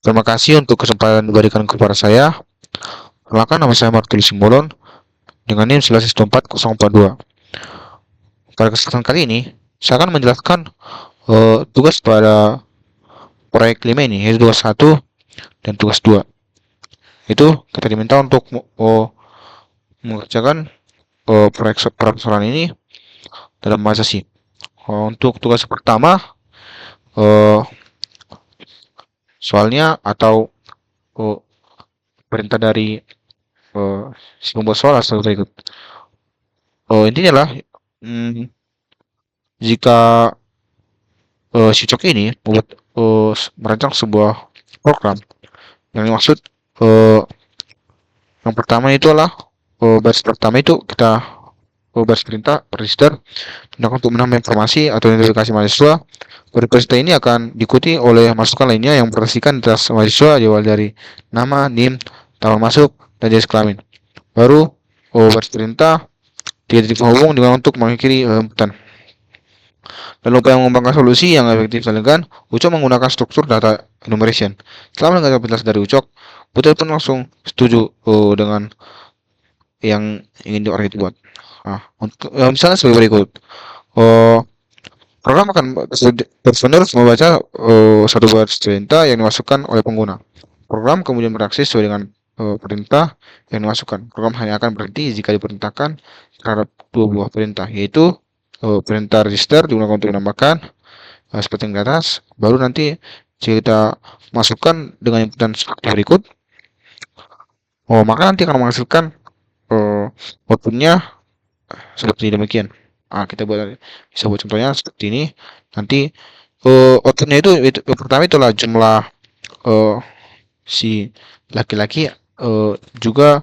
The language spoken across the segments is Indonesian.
Terima kasih untuk kesempatan diberikan kepada saya. Perkenalkan, nama saya Martul Simbolon dengan NIM 1914042. Pada kesempatan kali ini, saya akan menjelaskan tugas pada proyek 5 ini, yaitu tugas 1 dan tugas 2. Itu kita diminta untuk mengerjakan proyek persoalan ini dalam bahasa C. Untuk tugas pertama, uh, soalnya atau uh, perintah dari si pembuat soal sebagai berikut. Intinya lah, hmm, jika si Cok ini membuat merancang sebuah program yang dimaksud uh, yang pertama itu adalah baris pertama itu kita baris perintah register untuk menambah informasi atau identifikasi mahasiswa. Baris perintah ini akan diikuti oleh masukan lainnya yang memperhatikan identitas mahasiswa dimulai dari nama, NIM, tahun masuk, dan jenis kelamin. Baru baris perintah tidak titik penghubung dengan untuk mengakhiri inputan. Lalu upaya mengembangkan solusi yang efektif dan elegan, Ucok menggunakan struktur data enumeration. Setelah mendengar penjelasan dari Ucok, Butet pun langsung setuju dengan yang ingin orang itu buat. Nah, untuk misalnya sebagai berikut. Oh, program akan terus-menerus membaca satu baris perintah yang dimasukkan oleh pengguna. Program kemudian beraksi sesuai dengan perintah yang dimasukkan. Program hanya akan berhenti jika diperintahkan terhadap dua buah perintah, yaitu perintah register digunakan untuk menambahkan seperti yang di atas. Baru nanti jika kita masukkan dengan inputan seperti berikut, maka nanti akan menghasilkan outputnya seperti demikian. Kita bisa buat contohnya seperti ini. Nanti outputnya itu pertama itulah jumlah si laki-laki juga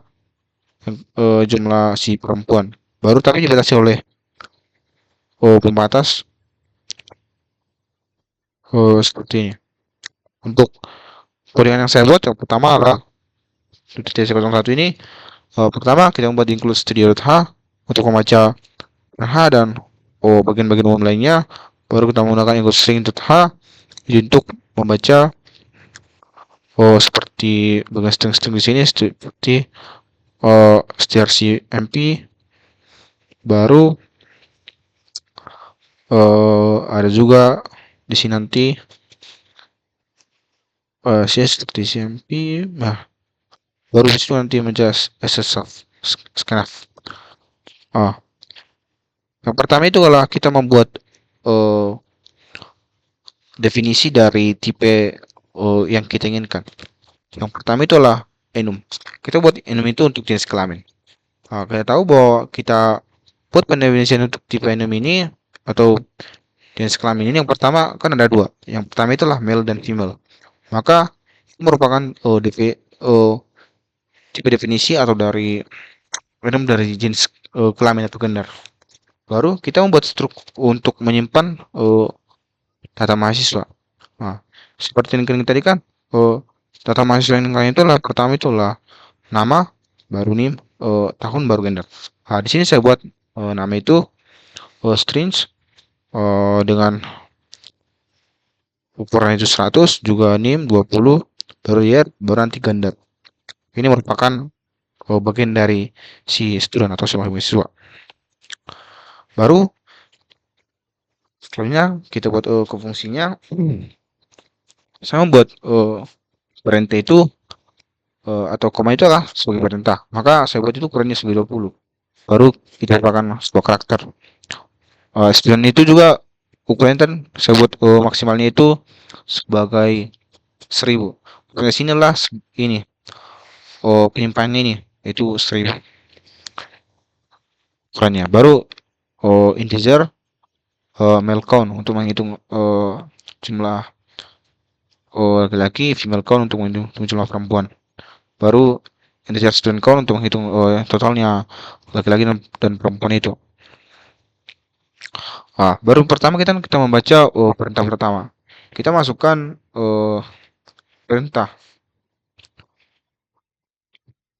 jumlah si perempuan. Baru tapi dibatasi oleh pembatas seperti ini. Untuk codingan yang saya buat yang pertama adalah di TC01 ini. Pertama kita membuat include studio.h untuk membaca H dan bagian-bagian umum lainnya. Baru kita menggunakan include string.h untuk membaca seperti bagian string-string di sini seperti strcmp. Baru ada juga di sini nanti seperti cmp. Nah, baru disitu nanti menjelas ssf scanf. Yang pertama itu adalah kita membuat definisi dari tipe yang kita inginkan. Yang pertama itu adalah enum. Kita buat enum itu untuk jenis kelamin. Kita tahu bahwa kita buat pendefinisian untuk tipe enum ini atau jenis kelamin ini yang pertama kan ada dua. Yang pertama itulah male dan female. Maka itu merupakan tipe definisi atau dari enum dari jenis kelamin atau gender. Baru kita membuat struktur untuk menyimpan data mahasiswa. Nah, seperti yang tadi kan, data mahasiswa yang lain itulah pertama itulah nama, baru NIM, tahun, baru gender. Nah, di sini saya buat nama itu strings dengan ukuran itu 100, juga NIM 20, baru year, baru nanti gender. Ini merupakan bagian dari si student atau si mahasiswa. Baru selanjutnya kita buat ke fungsinya. Saya membuat perintah itu atau koma itu adalah sebagai perintah. Maka saya buat itu ukurannya sebagai 20. Baru kita tambahkan sebuah karakter. Student itu juga ukurannya kan saya buat maksimalnya itu sebagai 1000. Dari sinilah ini penyimpanan ini itu 1000 ukurannya. Baru integer male count untuk menghitung jumlah laki-laki, female count untuk menghitung jumlah perempuan. Baru integer student count untuk menghitung totalnya laki-laki dan perempuan itu. Baru pertama kita membaca perintah pertama. Kita masukkan perintah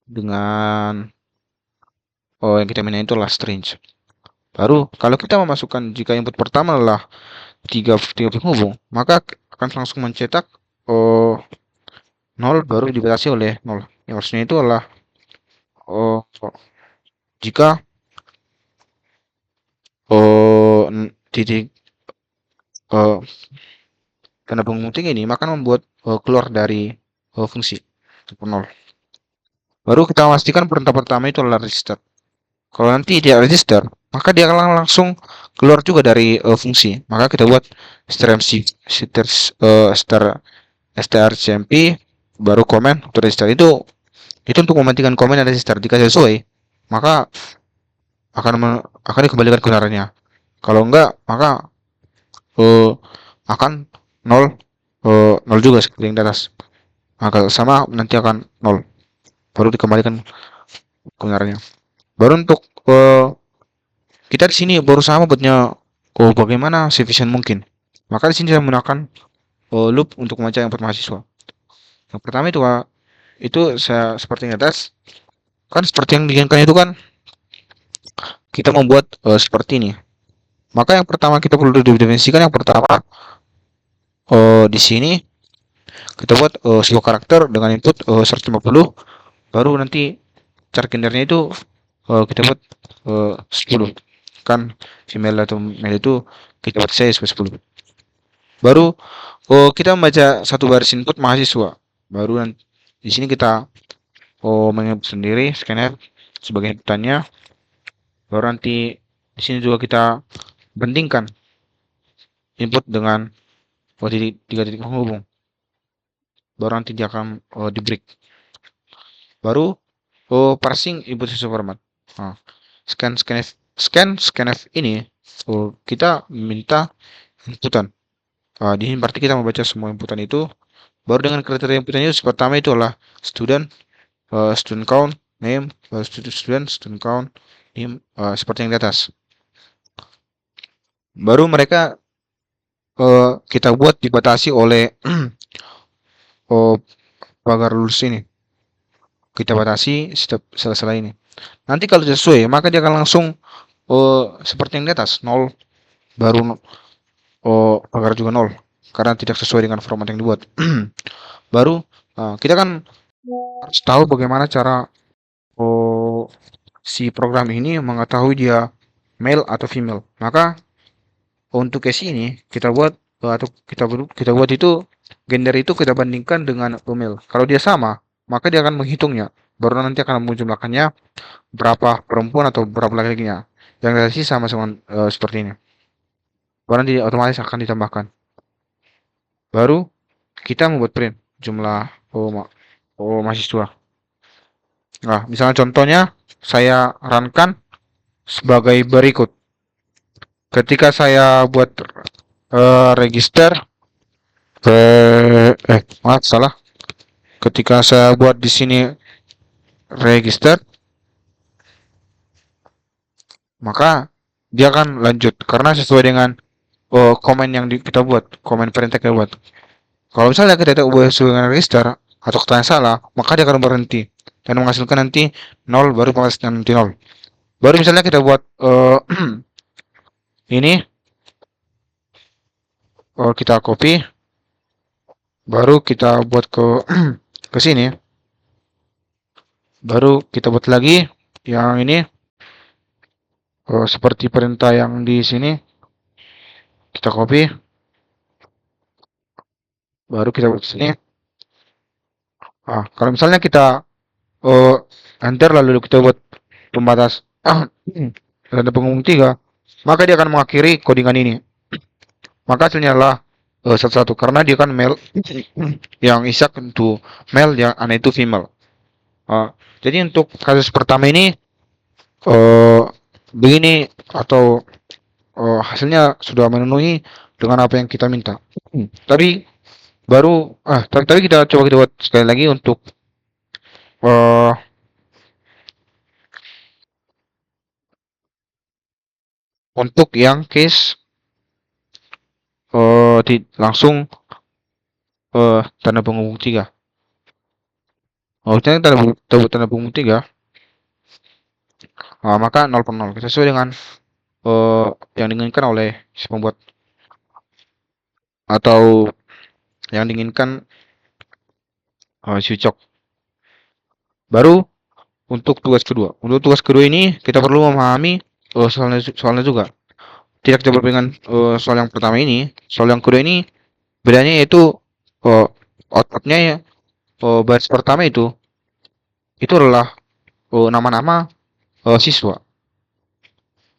dengan yang kita minta itu adalah string. Baru kalau kita memasukkan jika input pertama adalah tiga penghubung, maka akan langsung mencetak nol baru dibatasi oleh nol. Yang maksudnya itu adalah oh, jika titik eh, tanda pengunting ini maka membuat keluar dari fungsi nol. Baru kita pastikan perintah pertama itu adalah register. Kalau nanti dia register, maka dia akan langsung keluar juga dari fungsi. Maka kita buat strmc strcmp baru komen untuk register itu untuk mematikan komen dan register. Jika sesuai, maka akan dikembalikan kebenarannya. Kalau enggak, maka akan nol nol juga seperti yang di atas. Maka sama nanti akan nol. Baru dikembalikan kebenarannya. Baru untuk kita di sini berusaha membuatnya bagaimana sefisien mungkin. Maka di sini saya menggunakan loop untuk membaca input mahasiswa. Yang pertama itu saya seperti yang atas kan seperti yang diinginkan itu kan kita membuat seperti ini. Maka yang pertama kita perlu didefinisikan yang pertama di sini kita buat sebuah karakter dengan input 150 baru nanti cara kindernya itu kita buat 10 kan female atau male itu kita buat saya 10 baru kita membaca satu baris input mahasiswa baru nanti di sini kita menginput sendiri scanner sebagai inputannya baru nanti di sini juga kita bandingkan input dengan tiga titik penghubung baru nanti dia akan di break baru parsing input sesuai format nah, scanf ini kita minta inputan di sini berarti kita membaca semua inputan itu baru dengan kriteria inputan itu pertama itu adalah student student count name student count name seperti yang di atas baru mereka kita buat dibatasi oleh pagar lulus ini kita batasi setiap sela-sela ini nanti kalau sesuai maka dia akan langsung seperti yang di atas 0 baru pagar juga 0 karena tidak sesuai dengan format yang dibuat baru kita kan harus tahu bagaimana cara si program ini mengetahui dia male atau female maka untuk case ini kita buat atau kita buat itu gender itu kita bandingkan dengan female kalau dia sama maka dia akan menghitungnya baru nanti akan menjumlahkannya berapa perempuan atau berapa laki-lakinya yang tadi sama seperti ini baru nanti otomatis akan ditambahkan baru kita membuat print jumlah mahasiswa nah misalnya contohnya saya runkan sebagai berikut ketika saya buat register maaf salah ketika saya buat di sini register maka dia akan lanjut karena sesuai dengan komen yang kita buat komen perintah kita buat kalau misalnya kita tidak ubah sesuai dengan register atau kata yang salah maka dia akan berhenti dan menghasilkan nanti 0 baru menghasilkan nanti 0 baru misalnya kita buat ini kita copy baru kita buat ke sini baru kita buat lagi yang ini seperti perintah yang di sini kita copy baru kita buat sini kalau misalnya kita enter lalu kita buat pembatas tanda penghubung 3 maka dia akan mengakhiri codingan ini maka hasilnya adalah satu-satu karena dia kan male yang Ishak untuk male yang Ana itu female jadi untuk kasus pertama ini begini atau hasilnya sudah memenuhi dengan apa yang kita minta tapi baru tapi kita coba kita buat sekali lagi uh, untuk yang case langsung tanda penghubung 3 tanda penghubung 3 maka 0 per 0 sesuai dengan yang diinginkan oleh si pembuat atau yang diinginkan si Ucok. Baru untuk tugas kedua. Untuk tugas kedua ini kita perlu memahami soalnya juga. Tidak jauh berbeda dengan soal yang pertama ini. Soal yang kedua ini bedanya yaitu uh, outputnya ya. Baris pertama itu adalah nama-nama siswa.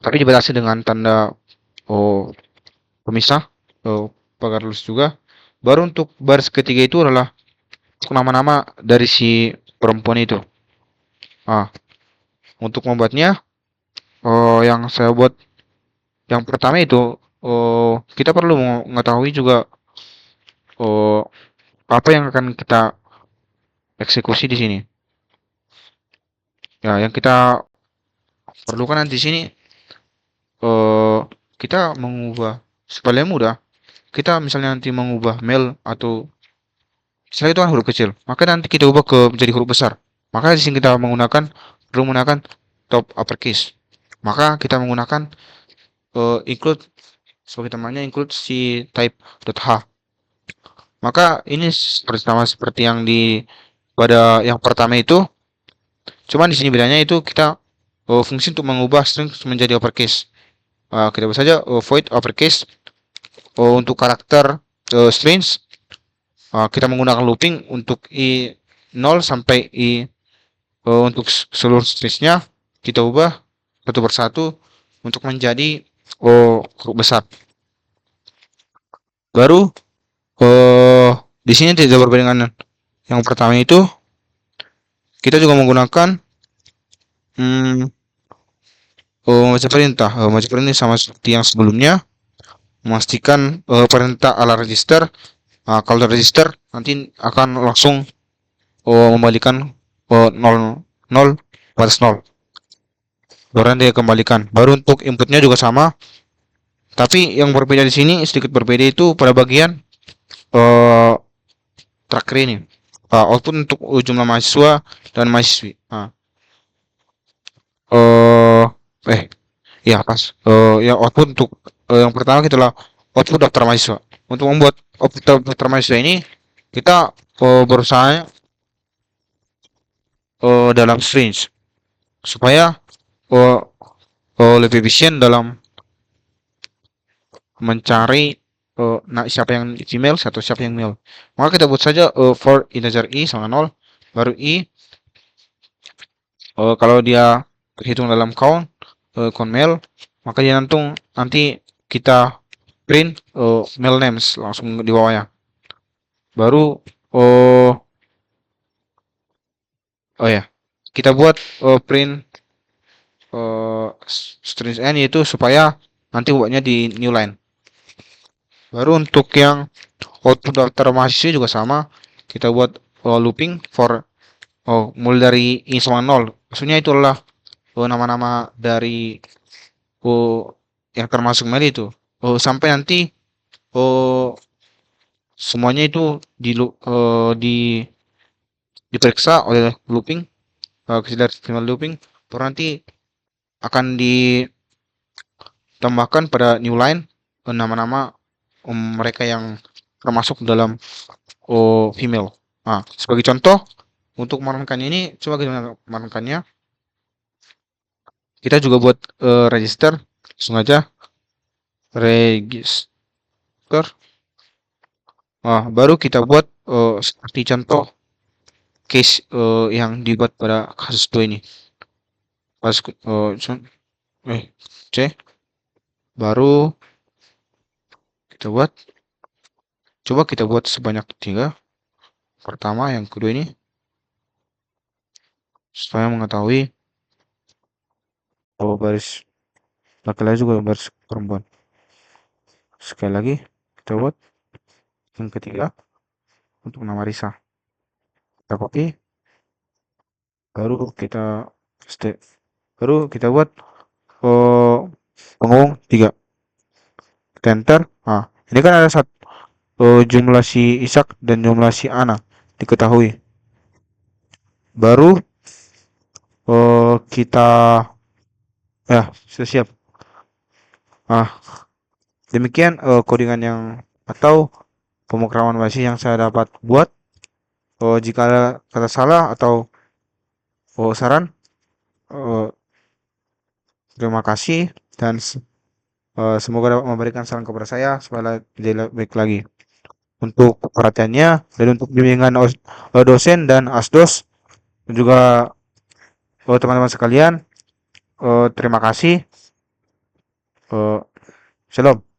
Tapi dibatasi dengan tanda oh, pemisah pagar lulus juga. Baru untuk baris ketiga itu adalah nama-nama dari si perempuan itu. Ah, untuk membuatnya, yang saya buat yang pertama itu, kita perlu mengetahui juga oh, apa yang akan kita eksekusi di sini. Ya, yang kita perlukan nanti di sini, eh kita mengubah supaya mudah. Kita misalnya nanti mengubah mail atau misalnya itu kan huruf kecil, maka nanti kita ubah ke menjadi huruf besar. Maka di sini kita perlu menggunakan top uppercase. Maka kita menggunakan include sebagai temannya include si type.h. Maka ini sama seperti yang di pada yang pertama itu, cuman di sini bedanya itu kita fungsi untuk mengubah string menjadi uppercase. Kita buat saja void uppercase untuk karakter strings. Kita menggunakan looping untuk i 0 sampai i untuk seluruh stringsnya kita ubah satu persatu untuk menjadi huruf besar. Baru di sini tidak berbeda dengan yang pertama itu, kita juga menggunakan macam perintah sama seperti yang sebelumnya, memastikan perintah ala register. Kalau register nanti akan langsung membalikan 0 0 baris 0. Baru nanti kembalikan. Baru untuk inputnya juga sama, tapi yang berbeda di sini sedikit berbeda itu pada bagian uh, terakhir ini. Output untuk jumlah mahasiswa dan mahasiswi. Ya pas. Ya output untuk yang pertama kita lah output daftar mahasiswa. Untuk membuat output daftar mahasiswa ini kita berusaha dalam strings supaya uh, lebih efisien dalam mencari siapa yang Gmail atau siapa yang mail. Maka kita buat saja for integer i sama 0, baru i kalau dia terhitung dalam count mail, maka dia nanti kita print mail names langsung di bawahnya. Baru ya kita buat print string n yaitu supaya nanti buatnya di new line. Baru untuk yang output daftar mahasiswa juga sama, kita buat looping for mulai dari i sama 0. Maksudnya itu adalah nama-nama dari yang termasuk mail itu sampai nanti semuanya itu diperiksa oleh looping, dari final looping, baru nanti akan ditambahkan pada new line nama-nama mereka yang termasuk dalam female. Sebagai contoh untuk menemukan ini, coba kita menemukannya. Kita juga buat register, langsung aja register. Baru kita buat seperti contoh case yang dibuat pada kasus 2 ini. C. Baru kita buat. Coba kita buat sebanyak 3. Pertama, yang kedua ini. Supaya mengetahui baris laki-laki juga baris perempuan. Sekali lagi kita buat yang ketiga untuk nama Risa. Kita copy. Baru kita paste. Baru kita buat pengumuman 3. Kita enter. Ini kan ada jumlah si Ishak dan jumlah si Ana diketahui. Baru kita sudah siap. Demikian codingan yang atau pemrograman basis yang saya dapat buat. Jika ada kata salah atau saran, eh, terima kasih dan semoga dapat memberikan saran kepada saya supaya jadi lebih baik lagi. Untuk perhatiannya dan untuk bimbingan dosen dan asdos dan juga teman-teman sekalian, terima kasih. Shalom.